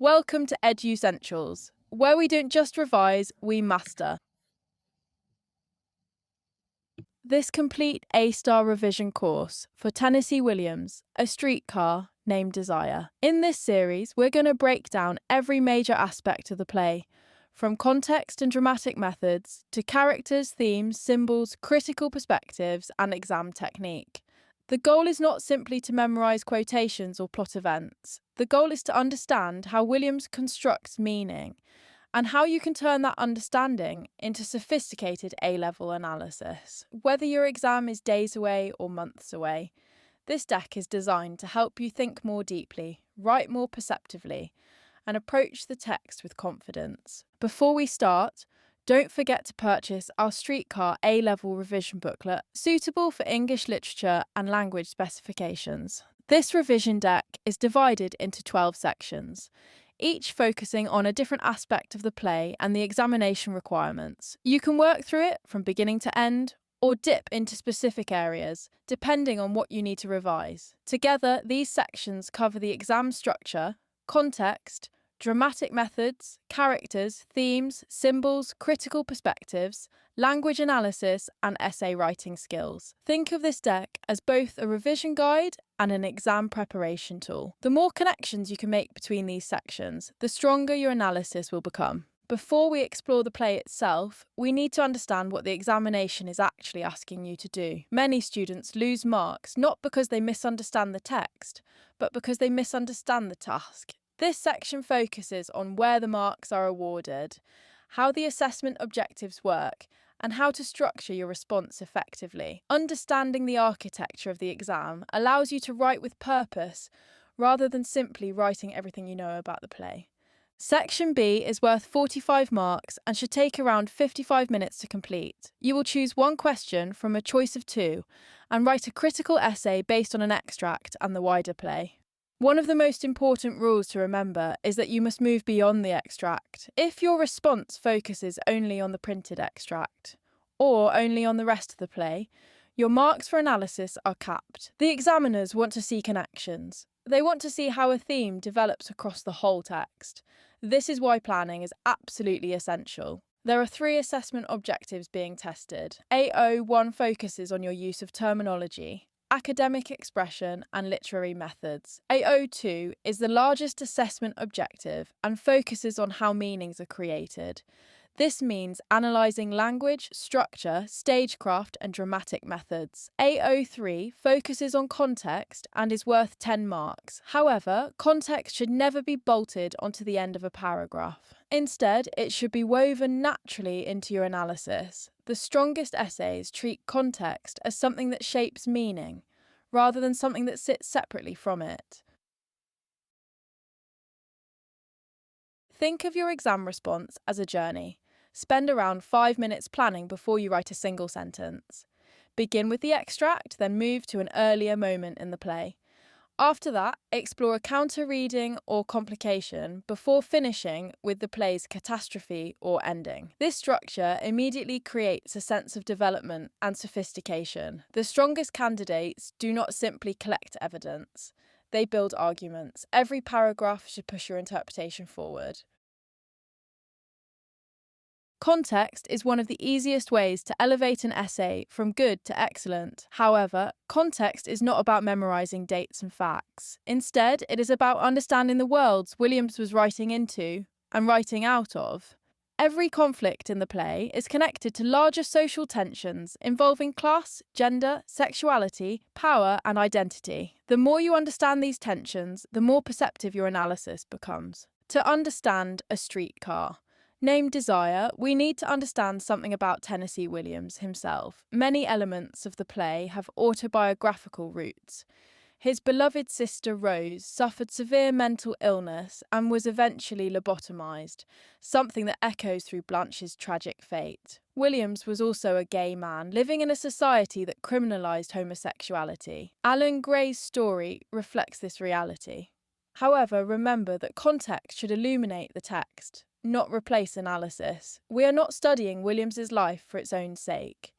Welcome to EduCentials, where we don't just revise, we master. This complete A-star revision course for Tennessee Williams, A Streetcar Named Desire. In this series, we're going to break down every major aspect of the play, from context and dramatic methods to characters, themes, symbols, critical perspectives, and exam technique. The goal is not simply to memorise quotations or plot events. The goal is to understand how Williams constructs meaning and how you can turn that understanding into sophisticated A-level analysis. Whether your exam is days away or months away, this deck is designed to help you think more deeply, write more perceptively, and approach the text with confidence. Before we start, don't forget to purchase our Streetcar A-level revision booklet, suitable for English literature and language specifications. This revision deck is divided into 12 sections, each focusing on a different aspect of the play and the examination requirements. You can work through it from beginning to end, or dip into specific areas, depending on what you need to revise. Together, these sections cover the exam structure, context, dramatic methods, characters, themes, symbols, critical perspectives, language analysis, and essay writing skills. Think of this deck as both a revision guide and an exam preparation tool. The more connections you can make between these sections, the stronger your analysis will become. Before we explore the play itself, we need to understand what the examination is actually asking you to do. Many students lose marks not because they misunderstand the text, but because they misunderstand the task. This section focuses on where the marks are awarded, how the assessment objectives work, and how to structure your response effectively. Understanding the architecture of the exam allows you to write with purpose rather than simply writing everything you know about the play. Section B is worth 45 marks and should take around 55 minutes to complete. You will choose one question from a choice of two and write a critical essay based on an extract and the wider play. One of the most important rules to remember is that you must move beyond the extract. If your response focuses only on the printed extract, or only on the rest of the play, your marks for analysis are capped. The examiners want to see connections. They want to see how a theme develops across the whole text. This is why planning is absolutely essential. There are 3 assessment objectives being tested. A01 focuses on your use of terminology, academic expression, and literary methods. A02 is the largest assessment objective and focuses on how meanings are created. This means analysing language, structure, stagecraft, and dramatic methods. A03 focuses on context and is worth 10 marks. However, context should never be bolted onto the end of a paragraph. Instead, it should be woven naturally into your analysis. The strongest essays treat context as something that shapes meaning, rather than something that sits separately from it. Think of your exam response as a journey. Spend around 5 minutes planning before you write a single sentence. Begin with the extract, then move to an earlier moment in the play. After that, explore a counter-reading or complication before finishing with the play's catastrophe or ending. This structure immediately creates a sense of development and sophistication. The strongest candidates do not simply collect evidence. They build arguments. Every paragraph should push your interpretation forward. Context is one of the easiest ways to elevate an essay from good to excellent. However, context is not about memorising dates and facts. Instead, it is about understanding the worlds Williams was writing into and writing out of. Every conflict in the play is connected to larger social tensions involving class, gender, sexuality, power, and identity. The more you understand these tensions, the more perceptive your analysis becomes. To understand A Streetcar Named Desire, we need to understand something about Tennessee Williams himself. Many elements of the play have autobiographical roots. His beloved sister Rose suffered severe mental illness and was eventually lobotomized, something that echoes through Blanche's tragic fate. Williams was also a gay man, living in a society that criminalized homosexuality. Alan Gray's story reflects this reality. However, remember that context should illuminate the text, not replace analysis. We are not studying Williams's life for its own sake.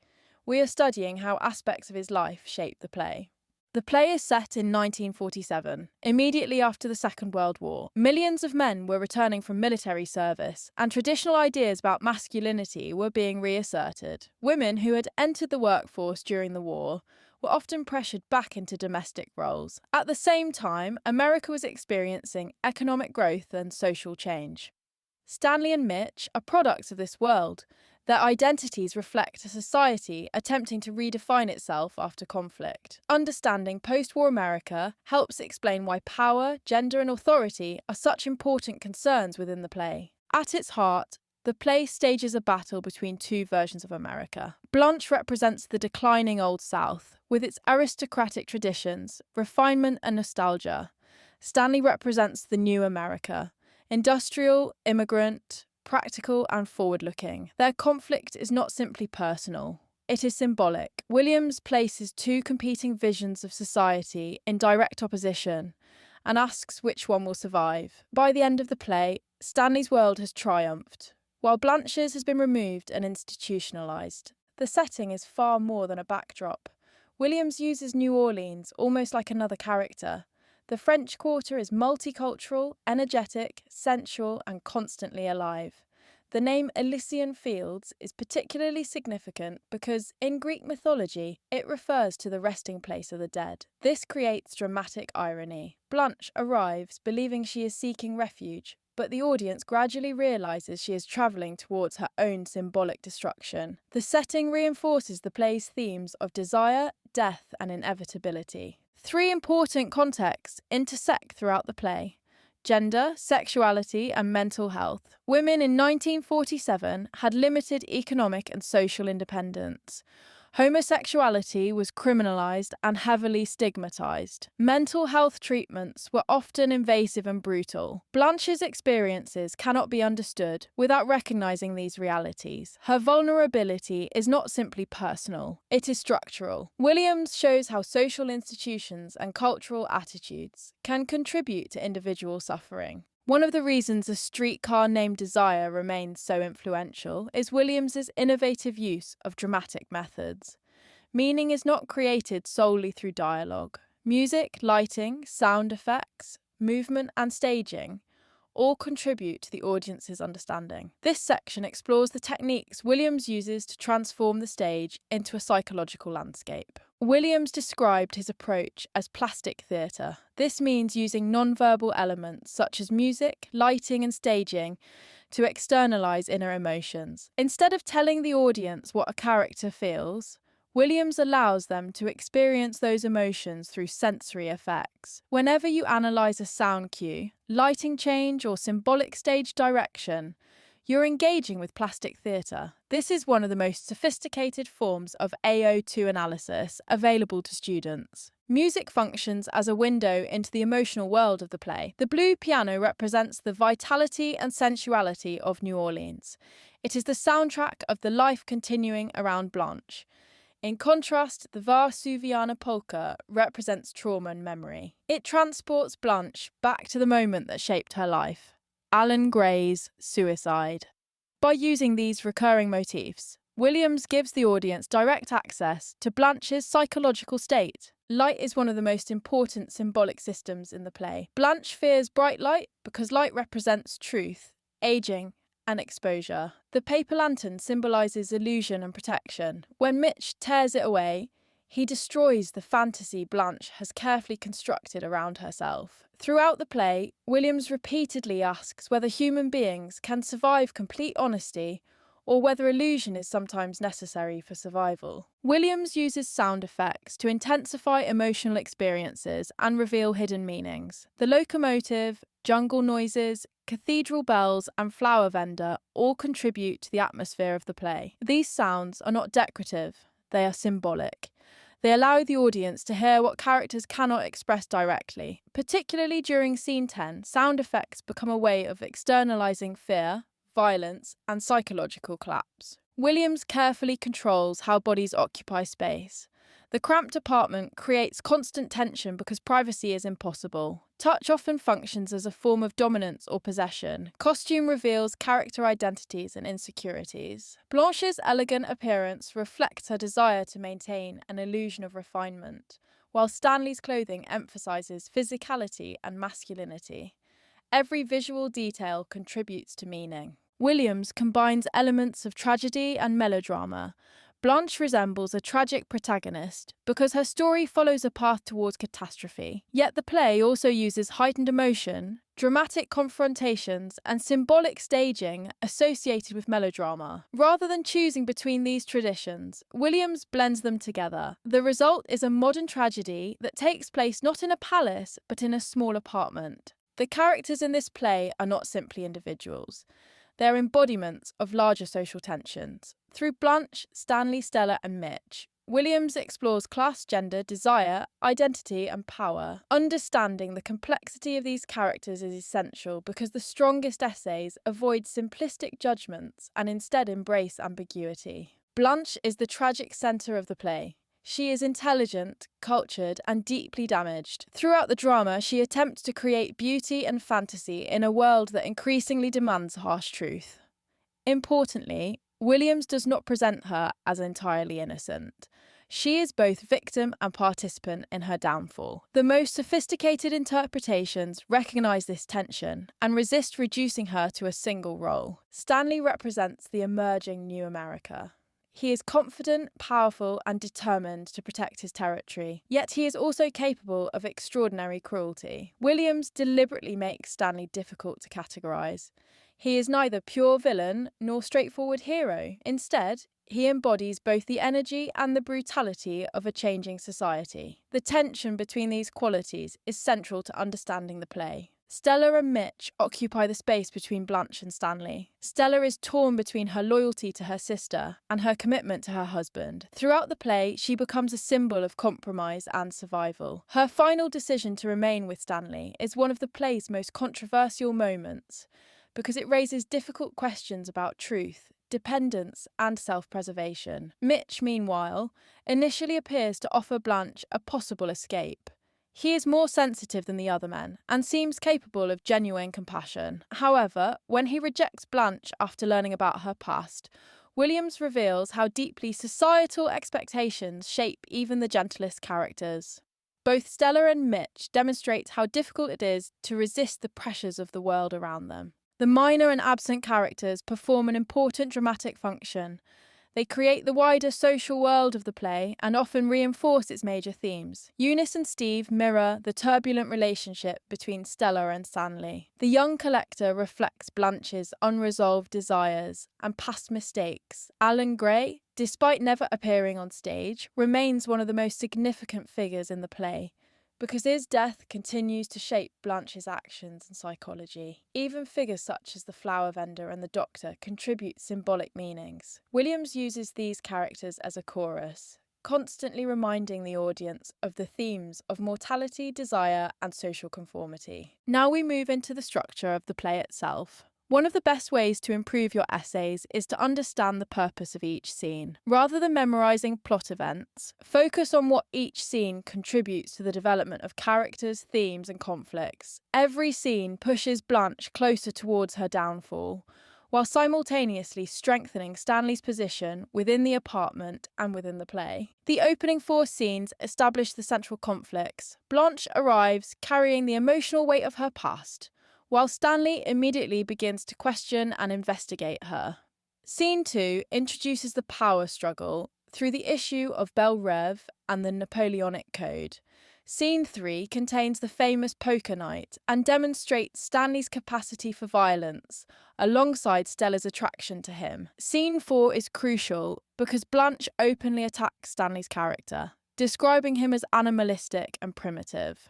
We are studying how aspects of his life shape the play. The play is set in 1947, immediately after the Second World War. Millions of men were returning from military service, and traditional ideas about masculinity were being reasserted. Women who had entered the workforce during the war were often pressured back into domestic roles. At the same time, America was experiencing economic growth and social change. Stanley and Mitch are products of this world. Their identities reflect a society attempting to redefine itself after conflict. Understanding post-war America helps explain why power, gender, and authority are such important concerns within the play. At its heart, the play stages a battle between two versions of America. Blanche represents the declining Old South, with its aristocratic traditions, refinement, and nostalgia. Stanley represents the new America, industrial, immigrant, practical, and forward-looking. Their conflict is not simply personal, it is symbolic. Williams places two competing visions of society in direct opposition and asks which one will survive. By the end of the play, Stanley's world has triumphed, while Blanche's has been removed and institutionalized. The setting is far more than a backdrop. Williams uses New Orleans almost like another character. The French Quarter is multicultural, energetic, sensual, and constantly alive. The name Elysian Fields is particularly significant because, in Greek mythology, it refers to the resting place of the dead. This creates dramatic irony. Blanche arrives believing she is seeking refuge, but the audience gradually realises she is travelling towards her own symbolic destruction. The setting reinforces the play's themes of desire, death, and inevitability. Three important contexts intersect throughout the play: gender, sexuality, and mental health. Women in 1947 had limited economic and social independence. Homosexuality was criminalised and heavily stigmatised. Mental health treatments were often invasive and brutal. Blanche's experiences cannot be understood without recognising these realities. Her vulnerability is not simply personal, it is structural. Williams shows how social institutions and cultural attitudes can contribute to individual suffering. One of the reasons A Streetcar Named Desire remains so influential is Williams's innovative use of dramatic methods. Meaning is not created solely through dialogue. Music, lighting, sound effects, movement, and staging all contribute to the audience's understanding. This section explores the techniques Williams uses to transform the stage into a psychological landscape. Williams described his approach as plastic theatre. This means using non-verbal elements such as music, lighting, and staging to externalise inner emotions. Instead of telling the audience what a character feels, Williams allows them to experience those emotions through sensory effects. Whenever you analyse a sound cue, lighting change, or symbolic stage direction, you're engaging with plastic theatre. This is one of the most sophisticated forms of AO2 analysis available to students. Music functions as a window into the emotional world of the play. The blue piano represents the vitality and sensuality of New Orleans. It is the soundtrack of the life continuing around Blanche. In contrast, the Varsuviana polka represents trauma and memory. It transports Blanche back to the moment that shaped her life: Alan Gray's suicide. By using these recurring motifs, Williams gives the audience direct access to Blanche's psychological state. Light is one of the most important symbolic systems in the play. Blanche fears bright light because light represents truth, aging, and exposure. The paper lantern symbolises illusion and protection. When Mitch tears it away, he destroys the fantasy Blanche has carefully constructed around herself. Throughout the play, Williams repeatedly asks whether human beings can survive complete honesty or whether illusion is sometimes necessary for survival. Williams uses sound effects to intensify emotional experiences and reveal hidden meanings. The locomotive, jungle noises, cathedral bells, and flower vendor all contribute to the atmosphere of the play. These sounds are not decorative, they are symbolic. They allow the audience to hear what characters cannot express directly. Particularly during Scene 10, sound effects become a way of externalising fear, violence, and psychological collapse. Williams carefully controls how bodies occupy space. The cramped apartment creates constant tension because privacy is impossible. Touch often functions as a form of dominance or possession. Costume reveals character identities and insecurities. Blanche's elegant appearance reflects her desire to maintain an illusion of refinement, while Stanley's clothing emphasizes physicality and masculinity. Every visual detail contributes to meaning. Williams combines elements of tragedy and melodrama. Blanche resembles a tragic protagonist because her story follows a path towards catastrophe. Yet the play also uses heightened emotion, dramatic confrontations, and symbolic staging associated with melodrama. Rather than choosing between these traditions, Williams blends them together. The result is a modern tragedy that takes place not in a palace, but in a small apartment. The characters in this play are not simply individuals. They're embodiments of larger social tensions. Through Blanche, Stanley, Stella, and Mitch, Williams explores class, gender, desire, identity, and power. Understanding the complexity of these characters is essential because the strongest essays avoid simplistic judgments and instead embrace ambiguity. Blanche is the tragic centre of the play. She is intelligent, cultured, and deeply damaged. Throughout the drama, she attempts to create beauty and fantasy in a world that increasingly demands harsh truth. Importantly, Williams does not present her as entirely innocent. She is both victim and participant in her downfall. The most sophisticated interpretations recognise this tension and resist reducing her to a single role. Stanley represents the emerging New America. He is confident, powerful, and determined to protect his territory, yet he is also capable of extraordinary cruelty. Williams deliberately makes Stanley difficult to categorise. He is neither pure villain nor straightforward hero. Instead, he embodies both the energy and the brutality of a changing society. The tension between these qualities is central to understanding the play. Stella and Mitch occupy the space between Blanche and Stanley. Stella is torn between her loyalty to her sister and her commitment to her husband. Throughout the play, she becomes a symbol of compromise and survival. Her final decision to remain with Stanley is one of the play's most controversial moments because it raises difficult questions about truth, dependence, and self-preservation. Mitch, meanwhile, initially appears to offer Blanche a possible escape. He is more sensitive than the other men and seems capable of genuine compassion. However, when he rejects Blanche after learning about her past, Williams reveals how deeply societal expectations shape even the gentlest characters. Both Stella and Mitch demonstrate how difficult it is to resist the pressures of the world around them. The minor and absent characters perform an important dramatic function. They create the wider social world of the play and often reinforce its major themes. Eunice and Steve mirror the turbulent relationship between Stella and Stanley. The young collector reflects Blanche's unresolved desires and past mistakes. Alan Gray, despite never appearing on stage, remains one of the most significant figures in the play, because his death continues to shape Blanche's actions and psychology. Even figures such as the flower vendor and the doctor contribute symbolic meanings. Williams uses these characters as a chorus, constantly reminding the audience of the themes of mortality, desire, and social conformity. Now we move into the structure of the play itself. One of the best ways to improve your essays is to understand the purpose of each scene. Rather than memorising plot events, focus on what each scene contributes to the development of characters, themes, and conflicts. Every scene pushes Blanche closer towards her downfall, while simultaneously strengthening Stanley's position within the apartment and within the play. The opening 4 scenes establish the central conflicts. Blanche arrives carrying the emotional weight of her past, while Stanley immediately begins to question and investigate her. Scene 2 introduces the power struggle through the issue of Belle Reve and the Napoleonic Code. Scene 3 contains the famous poker night and demonstrates Stanley's capacity for violence, alongside Stella's attraction to him. Scene 4 is crucial because Blanche openly attacks Stanley's character, describing him as animalistic and primitive.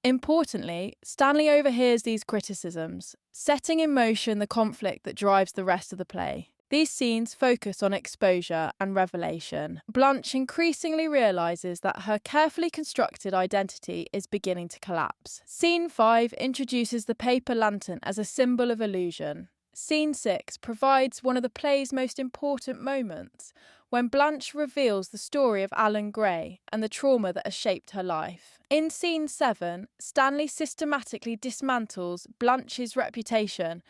Importantly, Stanley overhears these criticisms, setting in motion the conflict that drives the rest of the play. These scenes focus on exposure and revelation. Blanche increasingly realises that her carefully constructed identity is beginning to collapse. Scene 5 introduces the paper lantern as a symbol of illusion. Scene 6 provides one of the play's most important moments, when Blanche reveals the story of Alan Gray and the trauma that has shaped her life. In Scene 7, Stanley systematically dismantles Blanche's reputation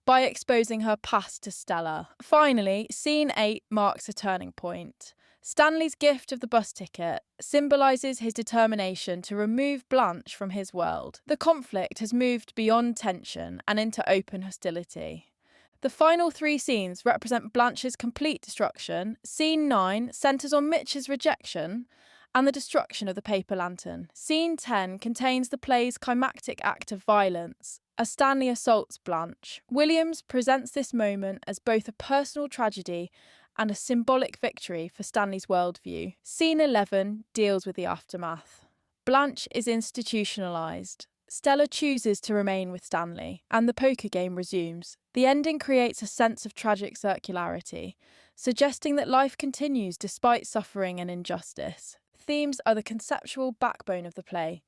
by exposing her past to Stella. Finally, Scene 8 marks a turning point. Stanley's gift of the bus ticket symbolises his determination to remove Blanche from his world. The conflict has moved beyond tension and into open hostility. The final three scenes represent Blanche's complete destruction. Scene 9 centres on Mitch's rejection and the destruction of the paper lantern. Scene 10 contains the play's climactic act of violence, as Stanley assaults Blanche. Williams presents this moment as both a personal tragedy and a symbolic victory for Stanley's worldview. Scene 11 deals with the aftermath. Blanche is institutionalised. Stella chooses to remain with Stanley, and the poker game resumes. The ending creates a sense of tragic circularity, suggesting that life continues despite suffering and injustice. Themes are the conceptual backbone of the play.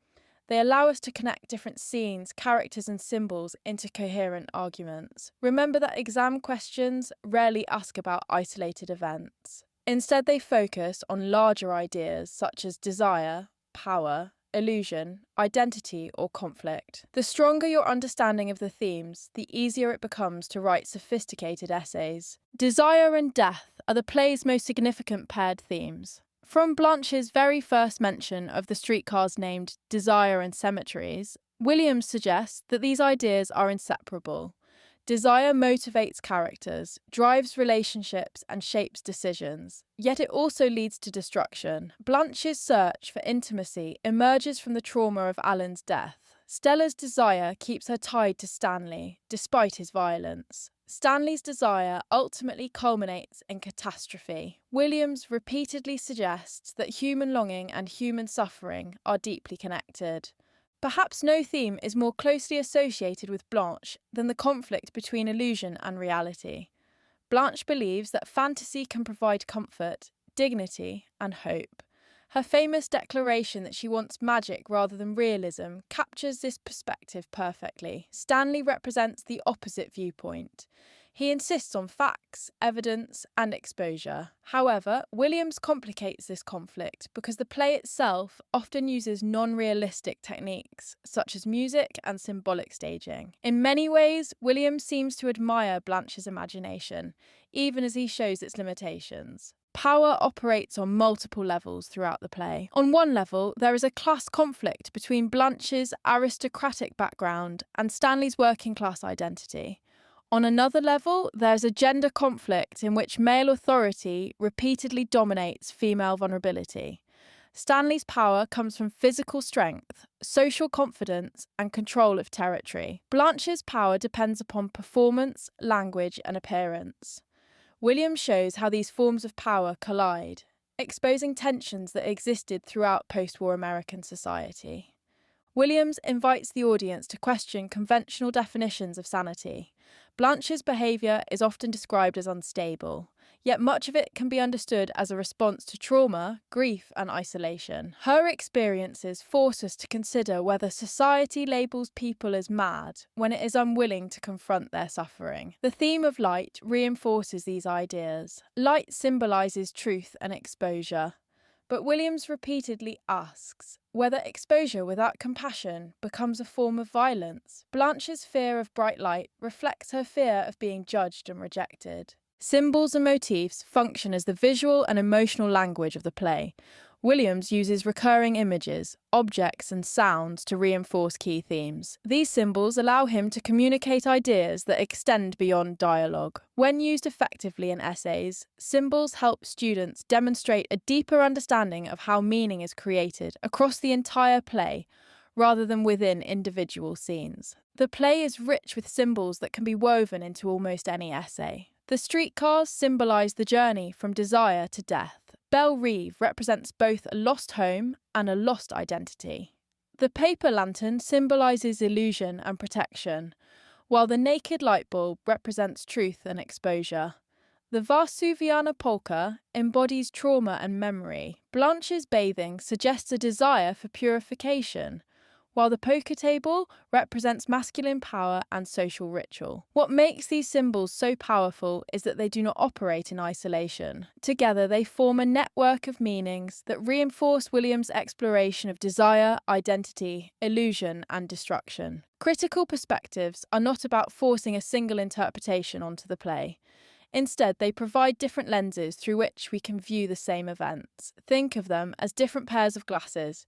They allow us to connect different scenes, characters, and symbols into coherent arguments. Remember that exam questions rarely ask about isolated events. Instead, they focus on larger ideas such as desire, power, illusion, identity, or conflict. The stronger your understanding of the themes, the easier it becomes to write sophisticated essays. Desire and death are the play's most significant paired themes. From Blanche's very first mention of the streetcars named Desire and Cemeteries, Williams suggests that these ideas are inseparable. Desire motivates characters, drives relationships, and shapes decisions. Yet it also leads to destruction. Blanche's search for intimacy emerges from the trauma of Alan's death. Stella's desire keeps her tied to Stanley, despite his violence. Stanley's desire ultimately culminates in catastrophe. Williams repeatedly suggests that human longing and human suffering are deeply connected. Perhaps no theme is more closely associated with Blanche than the conflict between illusion and reality. Blanche believes that fantasy can provide comfort, dignity, and hope. Her famous declaration that she wants magic rather than realism captures this perspective perfectly. Stanley represents the opposite viewpoint. He insists on facts, evidence, and exposure. However, Williams complicates this conflict because the play itself often uses non-realistic techniques, such as music and symbolic staging. In many ways, Williams seems to admire Blanche's imagination, even as he shows its limitations. Power operates on multiple levels throughout the play. On one level, there is a class conflict between Blanche's aristocratic background and Stanley's working-class identity. On another level, there's a gender conflict in which male authority repeatedly dominates female vulnerability. Stanley's power comes from physical strength, social confidence, and control of territory. Blanche's power depends upon performance, language, and appearance. Williams shows how these forms of power collide, exposing tensions that existed throughout post-war American society. Williams invites the audience to question conventional definitions of sanity. Blanche's behaviour is often described as unstable, yet much of it can be understood as a response to trauma, grief, and isolation. Her experiences force us to consider whether society labels people as mad when it is unwilling to confront their suffering. The theme of light reinforces these ideas. Light symbolises truth and exposure. But Williams repeatedly asks whether exposure without compassion becomes a form of violence. Blanche's fear of bright light reflects her fear of being judged and rejected. Symbols and motifs function as the visual and emotional language of the play. Williams uses recurring images, objects, and sounds to reinforce key themes. These symbols allow him to communicate ideas that extend beyond dialogue. When used effectively in essays, symbols help students demonstrate a deeper understanding of how meaning is created across the entire play, rather than within individual scenes. The play is rich with symbols that can be woven into almost any essay. The streetcars symbolise the journey from desire to death. Belle Reve represents both a lost home and a lost identity. The paper lantern symbolises illusion and protection, while the naked light bulb represents truth and exposure. The Varsuviana polka embodies trauma and memory. Blanche's bathing suggests a desire for purification, while the poker table represents masculine power and social ritual. What makes these symbols so powerful is that they do not operate in isolation. Together, they form a network of meanings that reinforce Williams' exploration of desire, identity, illusion, and destruction. Critical perspectives are not about forcing a single interpretation onto the play. Instead, they provide different lenses through which we can view the same events. Think of them as different pairs of glasses.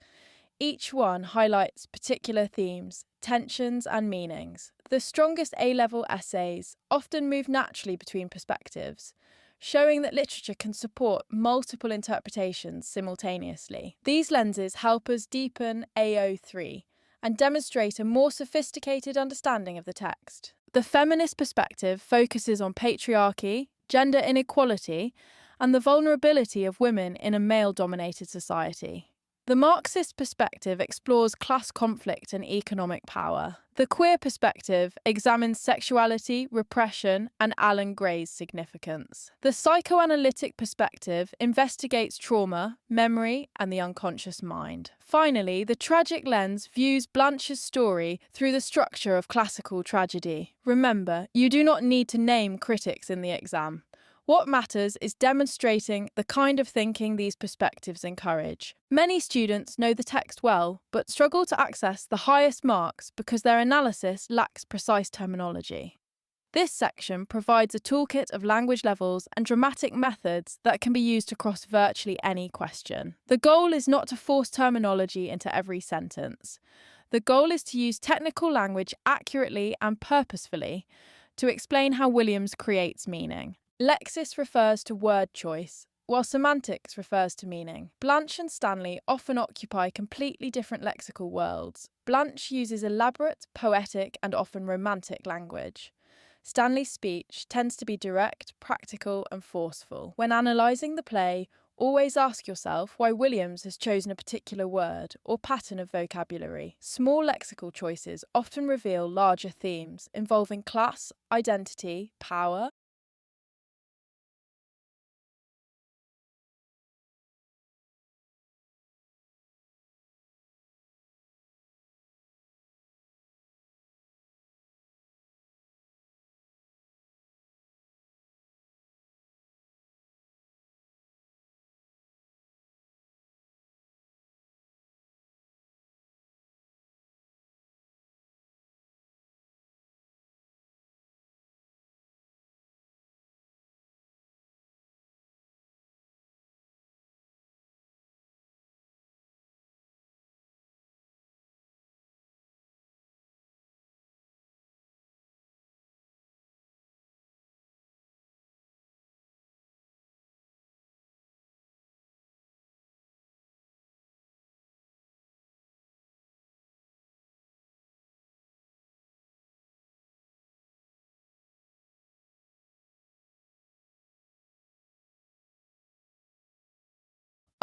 Each one highlights particular themes, tensions, and meanings. The strongest A-level essays often move naturally between perspectives, showing that literature can support multiple interpretations simultaneously. These lenses help us deepen AO3 and demonstrate a more sophisticated understanding of the text. The feminist perspective focuses on patriarchy, gender inequality, and the vulnerability of women in a male-dominated society. The Marxist perspective explores class conflict and economic power. The queer perspective examines sexuality, repression, and Alan Gray's significance. The psychoanalytic perspective investigates trauma, memory, and the unconscious mind. Finally, the tragic lens views Blanche's story through the structure of classical tragedy. Remember, you do not need to name critics in the exam. What matters is demonstrating the kind of thinking these perspectives encourage. Many students know the text well, but struggle to access the highest marks because their analysis lacks precise terminology. This section provides a toolkit of language levels and dramatic methods that can be used across virtually any question. The goal is not to force terminology into every sentence. The goal is to use technical language accurately and purposefully to explain how Williams creates meaning. Lexis refers to word choice, while semantics refers to meaning. Blanche and Stanley often occupy completely different lexical worlds. Blanche uses elaborate, poetic, and often romantic language. Stanley's speech tends to be direct, practical, and forceful. When analysing the play, always ask yourself why Williams has chosen a particular word or pattern of vocabulary. Small lexical choices often reveal larger themes involving class, identity, power,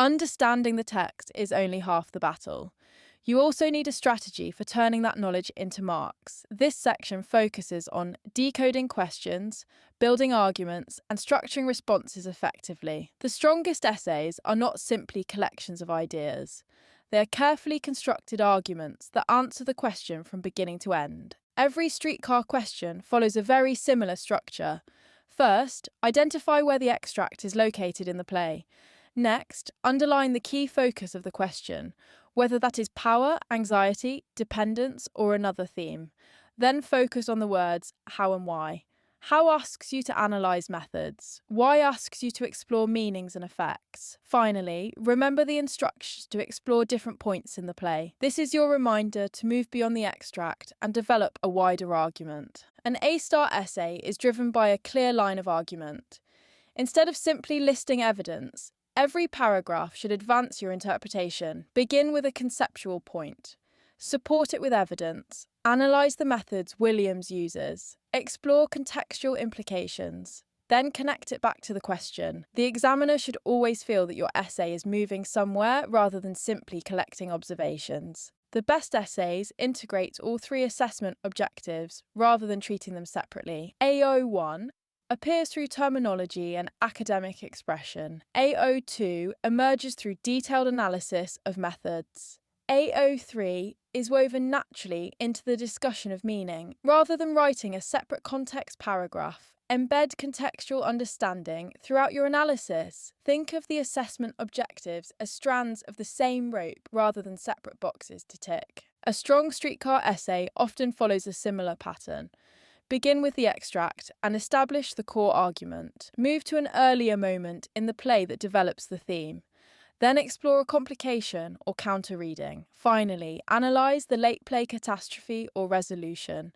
Understanding the text is only half the battle. You also need a strategy for turning that knowledge into marks. This section focuses on decoding questions, building arguments, and structuring responses effectively. The strongest essays are not simply collections of ideas. They are carefully constructed arguments that answer the question from beginning to end. Every streetcar question follows a very similar structure. First, identify where the extract is located in the play. Next, underline the key focus of the question, whether that is power, anxiety, dependence, or another theme. Then focus on the words how and why. How asks you to analyse methods. Why asks you to explore meanings and effects. Finally, remember the instructions to explore different points in the play. This is your reminder to move beyond the extract and develop a wider argument. An A-star essay is driven by a clear line of argument. Instead of simply listing evidence, every paragraph should advance your interpretation. Begin with a conceptual point. Support it with evidence. Analyse the methods Williams uses. Explore contextual implications. Then connect it back to the question. The examiner should always feel that your essay is moving somewhere rather than simply collecting observations. The best essays integrate all three assessment objectives rather than treating them separately. AO1 appears through terminology and academic expression. AO2 emerges through detailed analysis of methods. AO3 is woven naturally into the discussion of meaning. Rather than writing a separate context paragraph, embed contextual understanding throughout your analysis. Think of the assessment objectives as strands of the same rope rather than separate boxes to tick. A strong streetcar essay often follows a similar pattern. Begin with the extract and establish the core argument. Move to an earlier moment in the play that develops the theme. Then explore a complication or counter-reading. Finally, analyse the late play catastrophe or resolution.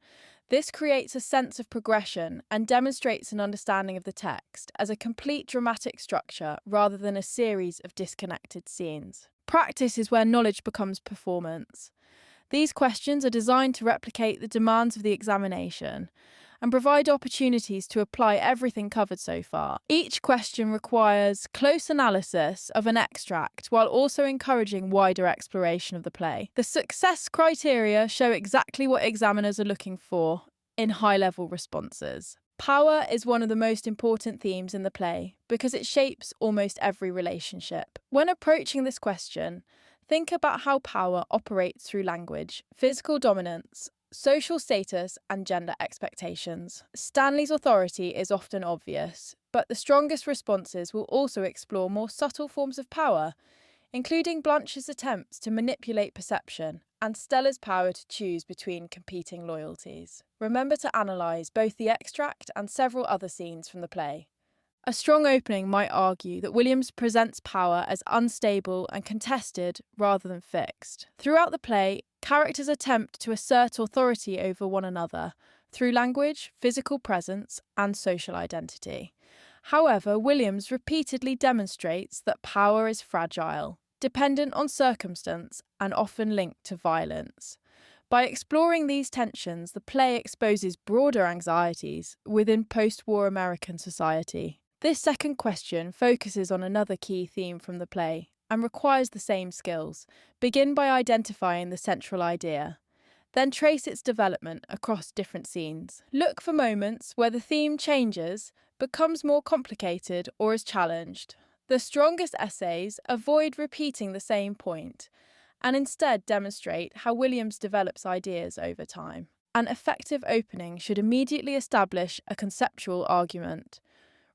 This creates a sense of progression and demonstrates an understanding of the text as a complete dramatic structure rather than a series of disconnected scenes. Practice is where knowledge becomes performance. These questions are designed to replicate the demands of the examination and provide opportunities to apply everything covered so far. Each question requires close analysis of an extract while also encouraging wider exploration of the play. The success criteria show exactly what examiners are looking for in high-level responses. Power is one of the most important themes in the play because it shapes almost every relationship. When approaching this question, think about how power operates through language, physical dominance, social status, and gender expectations. Stanley's authority is often obvious, but the strongest responses will also explore more subtle forms of power, including Blanche's attempts to manipulate perception and Stella's power to choose between competing loyalties. Remember to analyse both the extract and several other scenes from the play. A strong opening might argue that Williams presents power as unstable and contested rather than fixed. Throughout the play, characters attempt to assert authority over one another through language, physical presence, and social identity. However, Williams repeatedly demonstrates that power is fragile, dependent on circumstance, and often linked to violence. By exploring these tensions, the play exposes broader anxieties within post-war American society. This second question focuses on another key theme from the play and requires the same skills. Begin by identifying the central idea, then trace its development across different scenes. Look for moments where the theme changes, becomes more complicated, or is challenged. The strongest essays avoid repeating the same point and instead demonstrate how Williams develops ideas over time. An effective opening should immediately establish a conceptual argument.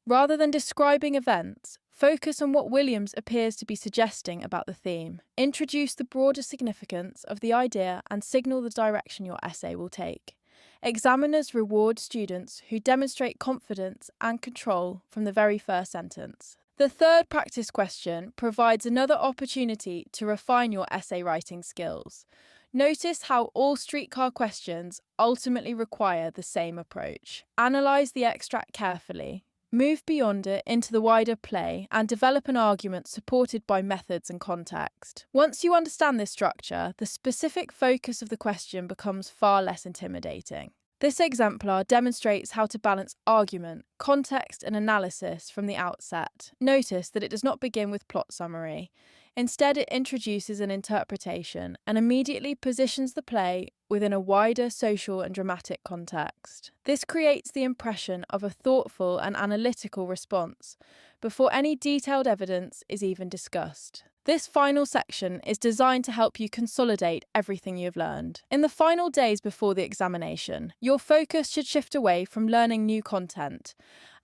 Rather than describing events, focus on what Williams appears to be suggesting about the theme. Introduce the broader significance of the idea and signal the direction your essay will take. Examiners reward students who demonstrate confidence and control from the very first sentence. The third practice question provides another opportunity to refine your essay writing skills. Notice how all streetcar questions ultimately require the same approach. Analyse the extract carefully. Move beyond it into the wider play and develop an argument supported by methods and context. Once you understand this structure, the specific focus of the question becomes far less intimidating. This exemplar demonstrates how to balance argument, context, and analysis from the outset. Notice that it does not begin with plot summary. Instead, it introduces an interpretation and immediately positions the play within a wider social and dramatic context. This creates the impression of a thoughtful and analytical response before any detailed evidence is even discussed. This final section is designed to help you consolidate everything you've learned. In the final days before the examination, your focus should shift away from learning new content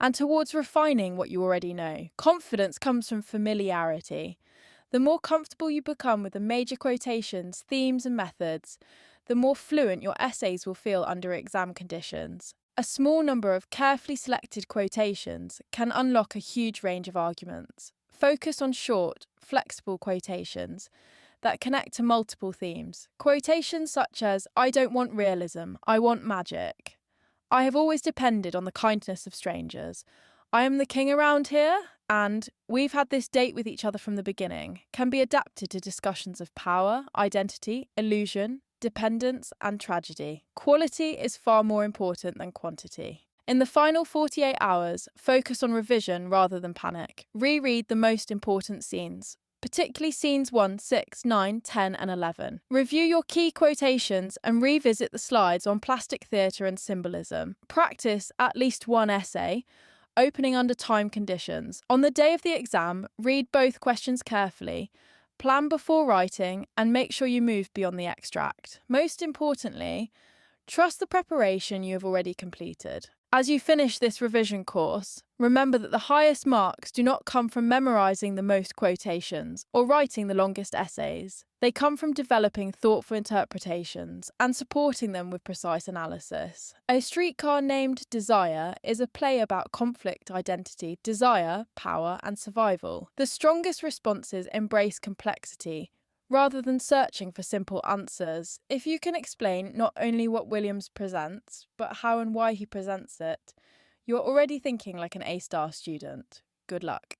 and towards refining what you already know. Confidence comes from familiarity. The more comfortable you become with the major quotations, themes, and methods, the more fluent your essays will feel under exam conditions. A small number of carefully selected quotations can unlock a huge range of arguments. Focus on short, flexible quotations that connect to multiple themes. Quotations such as, "I don't want realism, I want magic. I have always depended on the kindness of strangers. I am the king around here," and "we've had this date with each other from the beginning," can be adapted to discussions of power, identity, illusion, dependence, and tragedy. Quality is far more important than quantity. In the final 48 hours, focus on revision rather than panic. Reread the most important scenes, particularly scenes 1, 6, 9, 10, and 11. Review your key quotations and revisit the slides on plastic theatre and symbolism. Practice at least one essay, opening under time conditions. On the day of the exam, read both questions carefully, plan before writing, and make sure you move beyond the extract. Most importantly, trust the preparation you have already completed. As you finish this revision course, remember that the highest marks do not come from memorizing the most quotations or writing the longest essays. They come from developing thoughtful interpretations and supporting them with precise analysis. A Streetcar Named Desire is a play about conflict, identity, desire, power, and survival. The strongest responses embrace complexity, rather than searching for simple answers. If you can explain not only what Williams presents, but how and why he presents it, you're already thinking like an A-star student. Good luck.